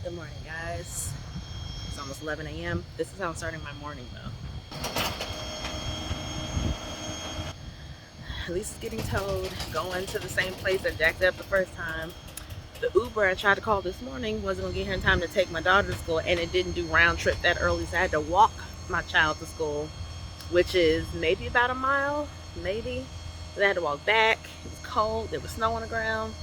Good morning, guys. It's almost 11 a.m. This is how I'm starting my morning, though. At least it's getting towed. Going to the same place that jacked up the first time. The Uber I tried to call this morning wasn't going to get here in time to take my daughter to school, and it didn't do round trip that early, so I had to walk my child to school, which is maybe about a mile, maybe. Then I had to walk back. It was cold. There was snow on the ground.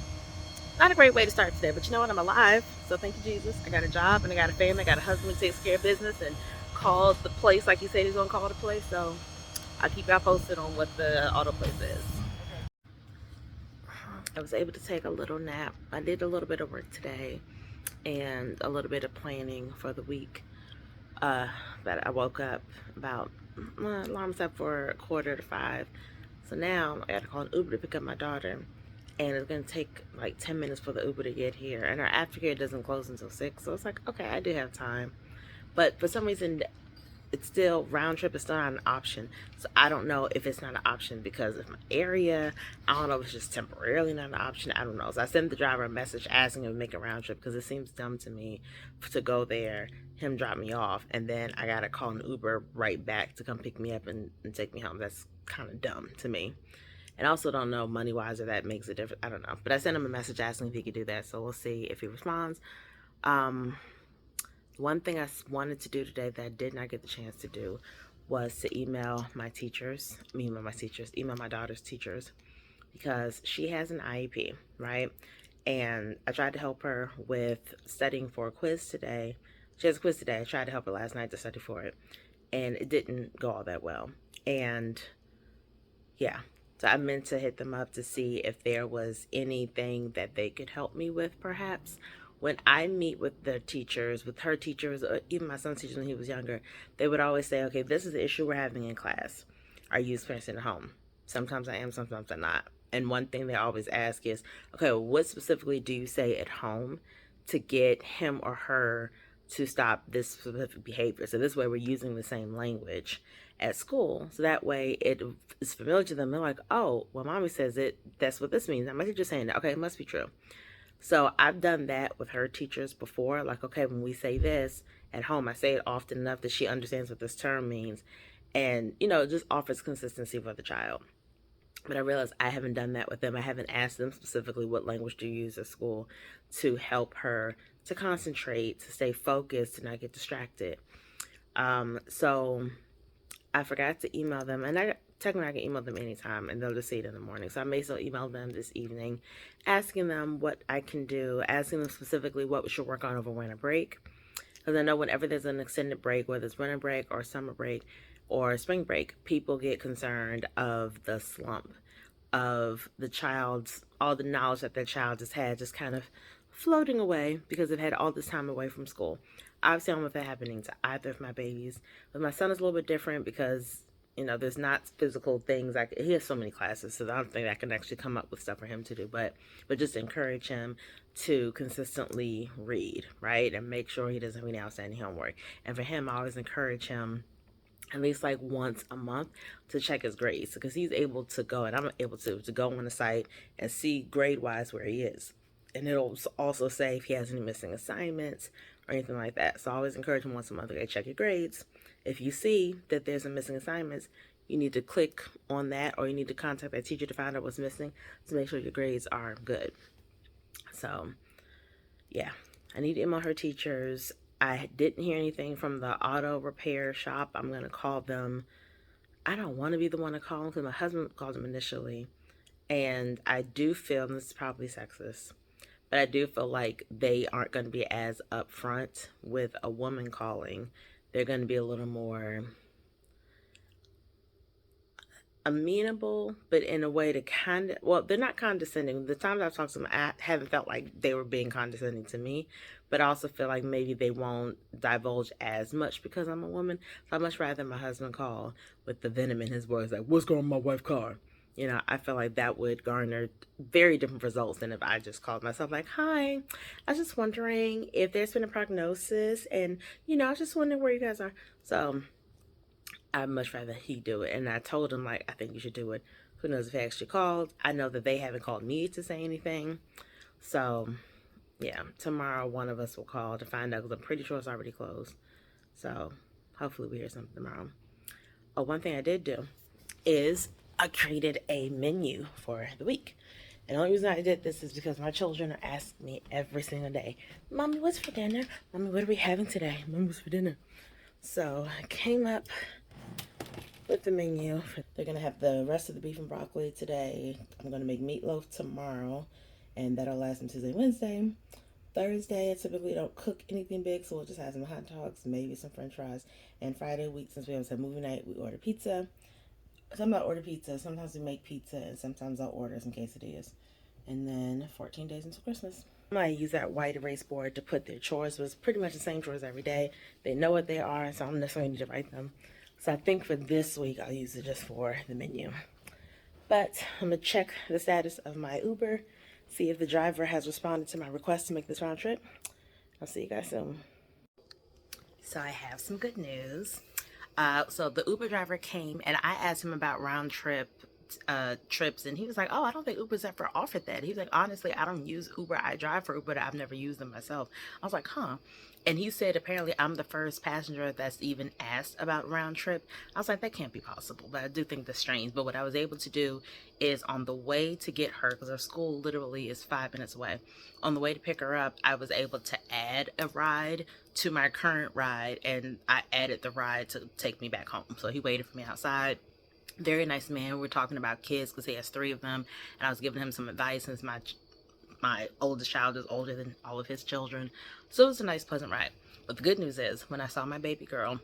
Not a great way to start today, but you know what? I'm alive. So thank you, Jesus. I got a job and I got a family. I got a husband who takes care of business and called the place like he said he's going to call the place. So I'll keep y'all posted on what the auto place is. I was able to take a little nap. I did a little bit of work today and a little bit of planning for the week. But I woke up about, my alarm's up for 4:45. So now I got to call an Uber to pick up my daughter. And it's going to take like 10 minutes for the Uber to get here. And our aftercare doesn't close until 6. So it's like, okay, I do have time. But for some reason, it's still, round trip is still not an option. So I don't know if it's not an option because of my area. I don't know if it's just temporarily not an option. I don't know. So I sent the driver a message asking him to make a round trip because it seems dumb to me to go there, him drop me off, and then I got to call an Uber right back to come pick me up and take me home. That's kind of dumb to me. And I also don't know money wise if that makes a difference. I don't know. But I sent him a message asking if he could do that. So we'll see if he responds. Um, One thing I wanted to do today that I did not get the chance to do was to email my teachers, email my daughter's teachers, because she has an IEP, right? And I tried to help her with studying for a quiz today. She has a quiz today. I tried to help her last night to study for it, and it didn't go all that well. And yeah, so I meant to hit them up to see if there was anything that they could help me with, perhaps. When I meet with the teachers, with her teachers, or even my son's teachers when he was younger, they would always say, okay, this is the issue we're having in class. Are you experiencing at home? Sometimes I am, sometimes I'm not. And one thing they always ask is, okay, well, what specifically do you say at home to get him or her to stop this specific behavior? So this way we're using the same language at school. So that way it is familiar to them. They're like, oh, well, mommy says it. That's what this means. Now my teacher's saying that. Okay, it must be true. So I've done that with her teachers before. Like, okay, when we say this at home, I say it often enough that she understands what this term means. And, it just offers consistency for the child. But I realized I haven't done that with them. I haven't asked them specifically what language to use at school to help her to concentrate, to stay focused, to not get distracted. So I forgot to email them, and technically I can email them anytime, and they'll just see it in the morning. So I may still email them this evening, asking them what I can do, asking them specifically what we should work on over winter break. Because I know whenever there's an extended break, whether it's winter break or summer break or spring break, people get concerned of the slump of the child's, all the knowledge that their child just had just kind of floating away because they've had all this time away from school. Obviously, I don't want that happening to either of my babies. But my son is a little bit different because, there's not physical things. Like, he has so many classes, so I don't think I can actually come up with stuff for him to do. But just encourage him to consistently read, right? And make sure he doesn't have any outstanding homework. And for him, I always encourage him at least like once a month to check his grades because he's able to go, and I'm able to go on the site and see grade wise where he is. And it'll also say if he has any missing assignments or anything like that. So I always encourage him once a month, okay, check your grades. If you see that there's some missing assignments, you need to click on that, or you need to contact that teacher to find out what's missing to make sure your grades are good. So yeah, I need to email her teachers. I didn't hear anything from the auto repair shop. I'm going to call them. I don't want to be the one to call them because my husband called them initially. And I do feel, and this is probably sexist, but I do feel like they aren't going to be as upfront with a woman calling. They're going to be a little more amenable, but in a way to well, they're not condescending. The times I've talked to them, I haven't felt like they were being condescending to me, but I also feel like maybe they won't divulge as much because I'm a woman. So I'd much rather my husband call with the venom in his voice, like, what's going on with my wife's car? I feel like that would garner very different results than if I just called myself like, hi, I was just wondering if there's been a prognosis, and, I was just wondering where you guys are. So I'd much rather he do it. And I told him, like, I think you should do it. Who knows if he actually called? I know that they haven't called me to say anything. So, yeah, tomorrow one of us will call to find out because I'm pretty sure it's already closed. So hopefully we hear something tomorrow. Oh, one thing I did do is I created a menu for the week. And the only reason I did this is because my children are asking me every single day, Mommy, what's for dinner? Mommy, what are we having today? Mommy, what's for dinner? So I came up with the menu. They're going to have the rest of the beef and broccoli today. I'm going to make meatloaf tomorrow, and that'll last them Tuesday, Wednesday. Thursday, I typically don't cook anything big, so we'll just have some hot dogs, maybe some french fries. And Friday week, since we always have movie night, we order pizza. Sometimes I order pizza, sometimes we make pizza, and sometimes I'll order some quesadillas. And then 14 days until Christmas. I might use that white erase board to put their chores, but it's pretty much the same chores every day. They know what they are, so I don't necessarily need to write them. So I think for this week, I'll use it just for the menu. But I'm going to check the status of my Uber, see if the driver has responded to my request to make this round trip. I'll see you guys soon. So I have some good news. So the Uber driver came and I asked him about round trip trips, and he was like, oh, I don't think Uber's ever offered that. He was like, honestly, I don't use Uber. I drive for Uber, but I've never used them myself. I was like, huh. And he said apparently I'm the first passenger that's even asked about round trip. I was like, that can't be possible, but I do think that's strange. But what I was able to do is on the way to get her, because her school literally is 5 minutes away, on the way to pick her up, I was able to add a ride to my current ride, and I added the ride to take me back home. So he waited for me outside. Very nice man. We're talking about kids because he has 3 of them, and I was giving him some advice since my oldest child is older than all of his children. So it was a nice, pleasant ride. But the good news is, when I saw my baby girl,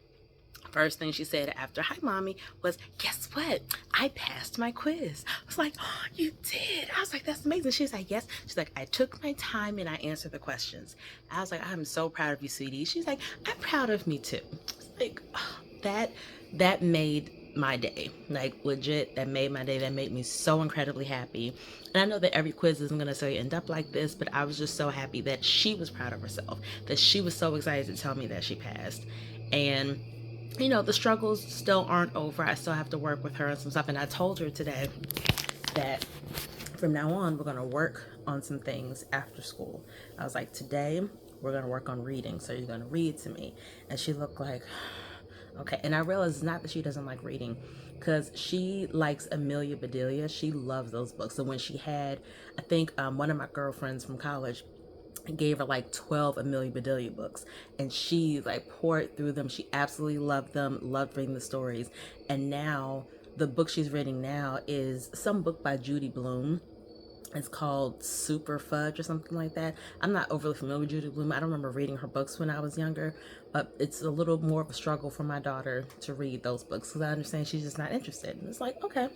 first thing she said after "Hi, Mommy" was, "Guess what? I passed my quiz." I was like, "Oh, you did?" I was like, "That's amazing." She's like, "Yes." She's like, "I took my time and I answered the questions." I was like, "I'm so proud of you, sweetie." She's like, "I'm proud of me too." It's like, oh, that made my day. Like, legit, that made my day. That made me so incredibly happy. And I know that every quiz isn't going to necessarily end up like this, but I was just so happy that she was proud of herself, that she was so excited to tell me that she passed. And you know, the struggles still aren't over. I still have to work with her on some stuff. And I told her today that from now on, we're going to work on some things after school. I was like, today, we're going to work on reading. So you're going to read to me. And she looked like, okay. And I realized it's not that she doesn't like reading, because she likes Amelia Bedelia. She loves those books. So when she had, I think one of my girlfriends from college gave her like 12 Amelia Bedelia books, and she like poured through them. She absolutely loved them, loved reading the stories. And now the book she's reading now is some book by Judy Blume. It's called Super Fudge or something like that. I'm not overly familiar with Judy Blume. I don't remember reading her books when I was younger, but it's a little more of a struggle for my daughter to read those books because I understand she's just not interested. And it's like, okay,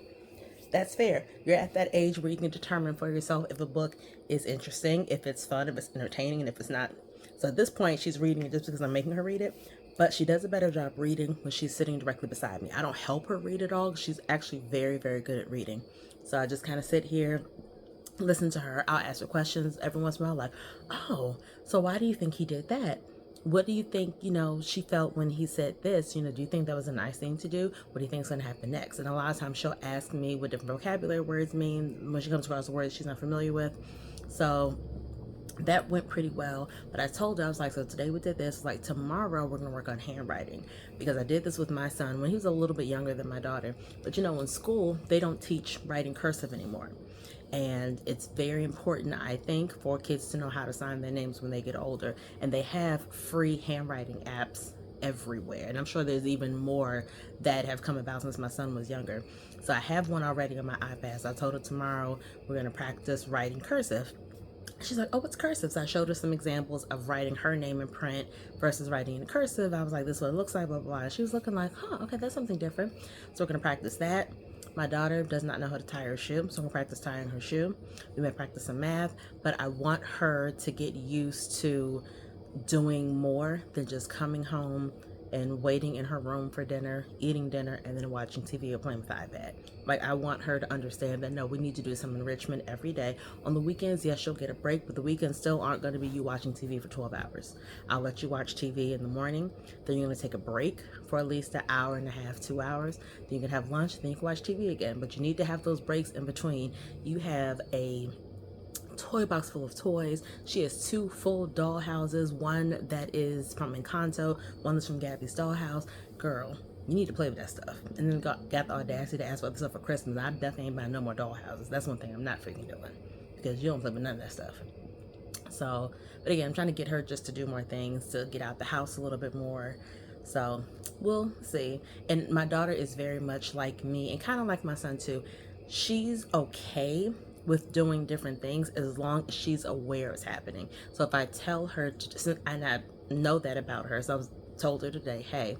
that's fair. You're at that age where you can determine for yourself if a book is interesting, if it's fun, if it's entertaining, and if it's not. So at this point, she's reading it just because I'm making her read it. But she does a better job reading when she's sitting directly beside me. I don't help her read it all. She's actually very, very good at reading. So I just kind of sit here, listen to her. I'll ask her questions every once in a while, like, oh, so why do you think he did that? What do you think, she felt when he said this? Do you think that was a nice thing to do? What do you think is going to happen next? And a lot of times she'll ask me what different vocabulary words mean when she comes across words she's not familiar with. So that went pretty well. But I told her, I was like, so today we did this. Like, tomorrow we're going to work on handwriting, because I did this with my son when he was a little bit younger than my daughter. But in school, they don't teach writing cursive anymore. And it's very important, I think, for kids to know how to sign their names when they get older. And they have free handwriting apps everywhere. And I'm sure there's even more that have come about since my son was younger. So I have one already on my iPad. So I told her tomorrow we're going to practice writing cursive. She's like, oh, what's cursive? So I showed her some examples of writing her name in print versus writing in cursive. I was like, this is what it looks like, blah, blah, blah. She was looking like, okay, that's something different. So we're going to practice that. My daughter does not know how to tie her shoe, so I'm going to practice tying her shoe. We may practice some math, but I want her to get used to doing more than just coming home and waiting in her room for dinner, eating dinner, and then watching TV or playing with the iPad. Like, I want her to understand that, no, we need to do some enrichment every day. On the weekends, yes, she'll get a break, but the weekends still aren't going to be you watching TV for 12 hours. I'll let you watch TV in the morning, then you're going to take a break for at least an hour and a half, 2 hours. Then you can have lunch, then you can watch TV again. But you need to have those breaks in between. You have a toy box full of toys. She has 2 full doll houses, one that is from Encanto, one that's from Gabby's dollhouse. Girl, you need to play with that stuff. And then got the audacity to ask for stuff for Christmas. I definitely ain't buying no more doll houses. That's one thing I'm not freaking doing, because you don't play with none of that stuff. So, but again, I'm trying to get her just to do more things, to get out the house a little bit more. So we'll see. And my daughter is very much like me, and kind of like my son too. She's okay with doing different things as long as she's aware it's happening. So if I tell her to, and I know that about her, so told her today, hey,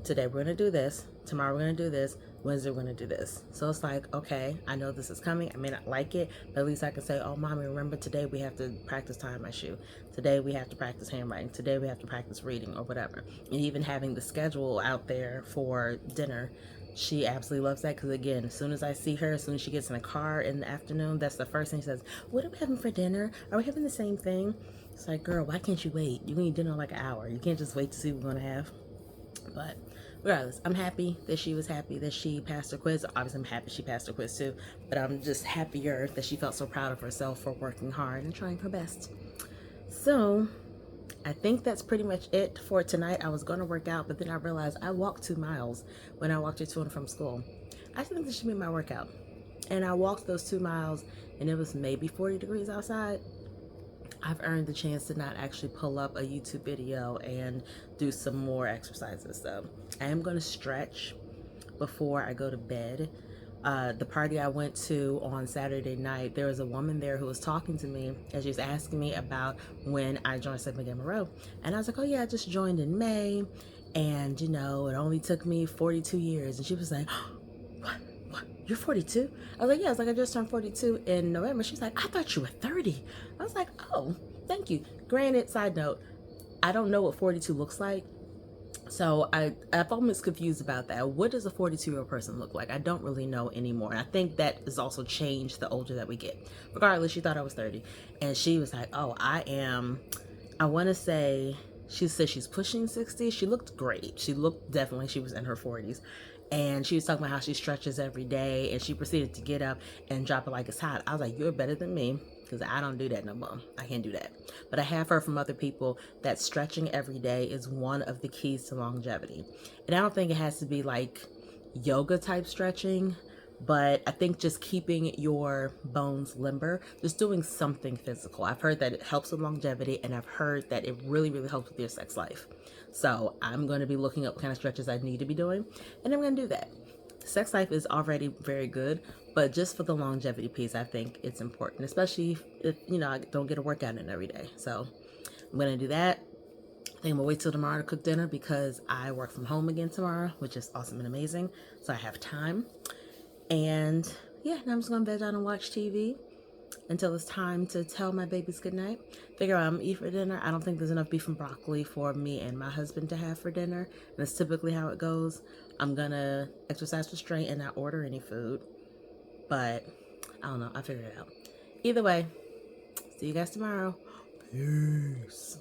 today we're gonna do this, tomorrow we're gonna do this, Wednesday we're gonna do this. So it's like, okay, I know this is coming. I may not like it, but at least I can say, oh, mommy, remember today we have to practice tying my shoe. Today we have to practice handwriting. Today we have to practice reading, or whatever. And even having the schedule out there for dinner, she absolutely loves that, because again, as soon as I see her, as soon as she gets in the car in the afternoon, that's the first thing she says, what are we having for dinner? Are we having the same thing? It's like, girl, why can't you wait? You can eat dinner in like an hour. You can't just wait to see what we're gonna have. But regardless, I'm happy that she was happy that she passed her quiz. Obviously, I'm happy she passed her quiz too, but I'm just happier that she felt so proud of herself for working hard and trying her best. So I think that's pretty much it for tonight. I was going to work out, but then I realized I walked 2 miles when I walked her to and from school. I think this should be my workout. And I walked those 2 miles, and it was maybe 40 degrees outside. I've earned the chance to not actually pull up a YouTube video and do some more exercises. So I am going to stretch before I go to bed. The party I went to on Saturday night, there was a woman there who was talking to me, and she was asking me about when I joined Sigma Gamma Rho. And I was like, oh yeah, I just joined in May, and you know, it only took me 42 years. And she was like, what? You're 42? I was like, yeah. I was like, I just turned 42 in November. She's like, I thought you were 30. I was like, oh, thank you. Granted, side note, I don't know what 42 looks like. So I've almost confused about that. What does a 42-year-old person look like? I don't really know anymore. And I think that has also changed the older that we get. Regardless, she thought I was 30. And she was like, oh, I want to say, she said she's pushing 60. She looked great. She looked definitely, she was in her 40s. And she was talking about how she stretches every day, and she proceeded to get up and drop it like it's hot. I was like, you're better than me, because I don't do that no more. I can't do that. But I have heard from other people that stretching every day is one of the keys to longevity. And I don't think it has to be like yoga type stretching, but I think just keeping your bones limber, just doing something physical. I've heard that it helps with longevity, and I've heard that it really, really helps with your sex life. So I'm going to be looking up what kind of stretches I need to be doing, and I'm going to do that. Sex life is already very good, but just for the longevity piece, I think it's important, especially if you know, I don't get a workout in every day. So I'm going to do that. I think I'm going to wait till tomorrow to cook dinner, because I work from home again tomorrow, which is awesome and amazing. So I have time. And yeah, now I'm just going to veg out and watch TV until it's time to tell my babies goodnight. Figure out I'm gonna eat for dinner. I don't think there's enough beef and broccoli for me and my husband to have for dinner. And that's typically how it goes. I'm gonna exercise restraint and not order any food. But I don't know. I'll figure it out. Either way, see you guys tomorrow. Peace.